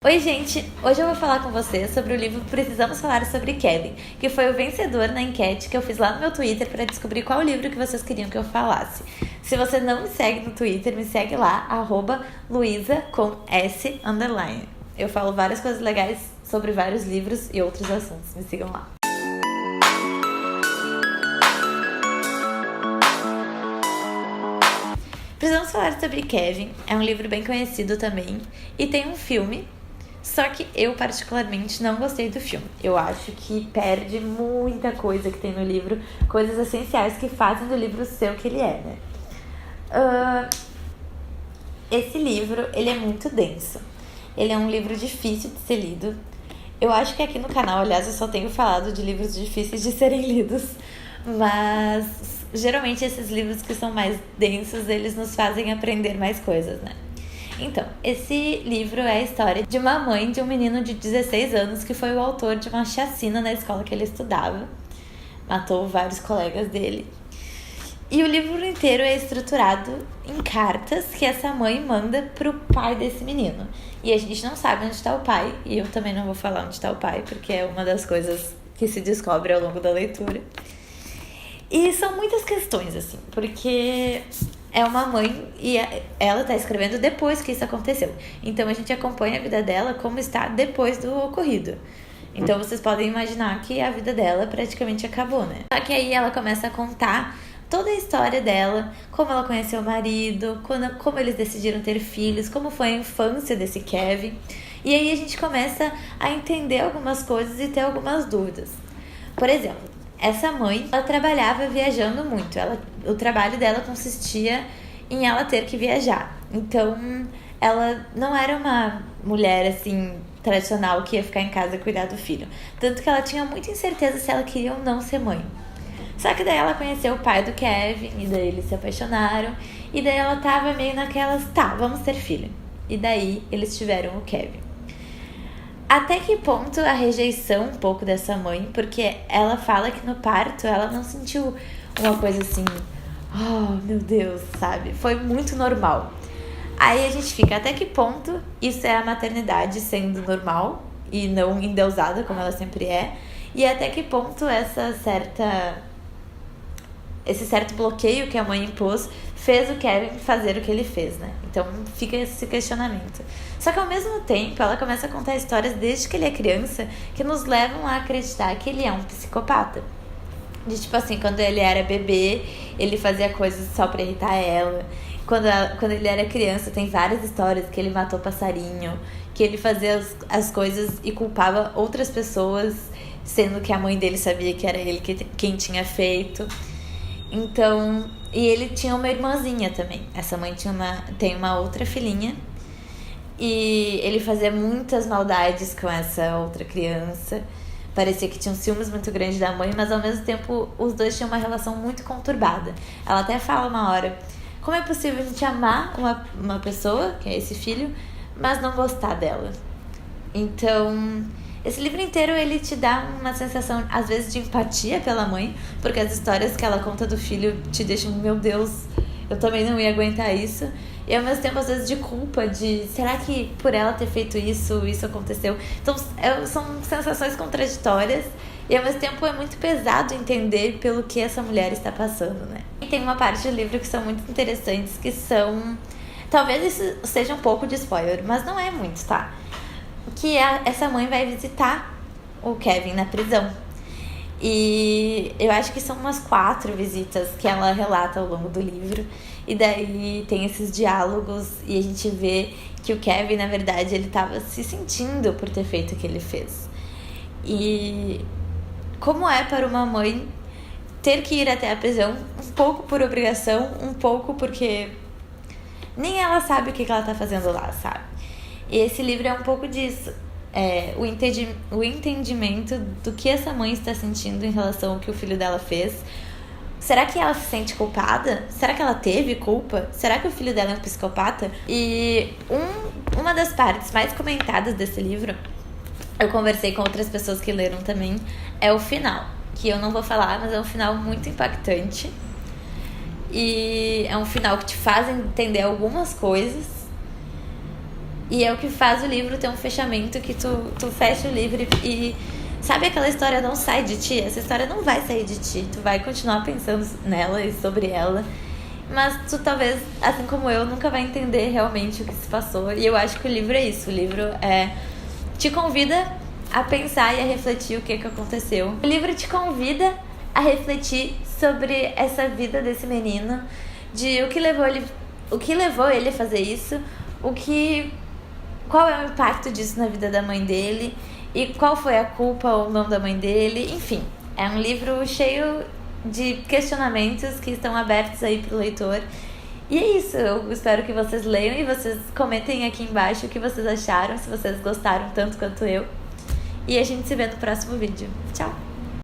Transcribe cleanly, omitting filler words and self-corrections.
Oi, gente! Hoje eu vou falar com vocês sobre o livro Precisamos Falar sobre Kevin, que foi o vencedor na enquete que eu fiz lá no meu Twitter para descobrir qual livro que vocês queriam que eu falasse. Se você não me segue no Twitter, me segue lá, @Luiza com S _. Eu falo várias coisas legais sobre vários livros e outros assuntos. Me sigam lá. Precisamos Falar sobre Kevin é um livro bem conhecido também e tem um filme. Só que eu, particularmente, não gostei do filme. Eu acho que perde muita coisa que tem no livro, coisas essenciais que fazem do livro ser o que ele é, né? Esse livro, ele é muito denso. Ele é um livro difícil de ser lido. Eu acho que aqui no canal, aliás, eu só tenho falado de livros difíceis de serem lidos. Mas, geralmente, esses livros que são mais densos, eles nos fazem aprender mais coisas, né? Então, esse livro é a história de uma mãe de um menino de 16 anos que foi o autor de uma chacina na escola que ele estudava. Matou vários colegas dele. E o livro inteiro é estruturado em cartas que essa mãe manda pro pai desse menino. E a gente não sabe onde está o pai, e eu também não vou falar onde está o pai, porque é uma das coisas que se descobre ao longo da leitura. E são muitas questões, assim, porque é uma mãe e ela tá escrevendo depois que isso aconteceu. Então a gente acompanha a vida dela como está depois do ocorrido. Então vocês podem imaginar que a vida dela praticamente acabou, né? Só que aí ela começa a contar toda a história dela, como ela conheceu o marido, como eles decidiram ter filhos, como foi a infância desse Kevin. E aí a gente começa a entender algumas coisas e ter algumas dúvidas. Por exemplo, essa mãe, ela trabalhava viajando muito. O trabalho dela consistia em ela ter que viajar. Então, ela não era uma mulher, assim, tradicional que ia ficar em casa e cuidar do filho. Tanto que ela tinha muita incerteza se ela queria ou não ser mãe. Só que daí ela conheceu o pai do Kevin, e daí eles se apaixonaram. E daí ela tava meio naquelas, tá, vamos ter filho. E daí eles tiveram o Kevin. Até que ponto a rejeição um pouco dessa mãe, porque ela fala que no parto ela não sentiu uma coisa assim, oh meu Deus, sabe? Foi muito normal. Aí a gente fica, até que ponto isso é a maternidade sendo normal e não endeusada como ela sempre é, e até que ponto esse certo bloqueio que a mãe impôs fez o Kevin fazer o que ele fez, né? Então fica esse questionamento. Só que ao mesmo tempo ela começa a contar histórias desde que ele é criança que nos levam a acreditar que ele é um psicopata. De tipo assim, quando ele era bebê, ele fazia coisas só pra irritar ela. Quando ele era criança, tem várias histórias que ele matou passarinho, que ele fazia as coisas e culpava outras pessoas, sendo que a mãe dele sabia que era ele quem tinha feito. Então, e ele tinha uma irmãzinha também. Essa mãe tem uma outra filhinha. E ele fazia muitas maldades com essa outra criança. Parecia que tinha um ciúmes muito grande da mãe, mas ao mesmo tempo os dois tinham uma relação muito conturbada. Ela até fala uma hora, como é possível a gente amar uma pessoa, que é esse filho, mas não gostar dela? Então, esse livro inteiro, ele te dá uma sensação, às vezes, de empatia pela mãe, porque as histórias que ela conta do filho te deixam, meu Deus, eu também não ia aguentar isso. E ao mesmo tempo, às vezes, de culpa, de será que por ela ter feito isso aconteceu? Então, são sensações contraditórias e ao mesmo tempo é muito pesado entender pelo que essa mulher está passando, né? E tem uma parte do livro que são muito interessantes, que são... Talvez isso seja um pouco de spoiler, mas não é muito, tá? Que essa mãe vai visitar o Kevin na prisão. E eu acho que são umas 4 visitas que ela relata ao longo do livro. E daí tem esses diálogos e a gente vê que o Kevin, na verdade, ele estava se sentindo por ter feito o que ele fez. E como é para uma mãe ter que ir até a prisão, um pouco por obrigação, um pouco porque nem ela sabe o que ela está fazendo lá, sabe? E esse livro é um pouco disso. O entendimento do que essa mãe está sentindo em relação ao que o filho dela fez. Será que ela se sente culpada? Será que ela teve culpa? Será que o filho dela é um psicopata? E uma das partes mais comentadas desse livro, eu conversei com outras pessoas que leram também, é o final. Que eu não vou falar, mas é um final muito impactante. E é um final que te faz entender algumas coisas. E é o que faz o livro ter um fechamento, que tu fecha o livro e sabe, aquela história não sai de ti? Essa história não vai sair de ti. Tu vai continuar pensando nela e sobre ela. Mas tu talvez, assim como eu, nunca vai entender realmente o que se passou. E eu acho que o livro é isso. O livro te convida a pensar e a refletir o que aconteceu. O livro te convida a refletir sobre essa vida desse menino, de o que levou ele a fazer isso, qual é o impacto disso na vida da mãe dele e qual foi a culpa ou não da mãe dele. Enfim, é um livro cheio de questionamentos que estão abertos aí pro leitor. E é isso, eu espero que vocês leiam e vocês comentem aqui embaixo o que vocês acharam, se vocês gostaram tanto quanto eu. E a gente se vê no próximo vídeo. Tchau!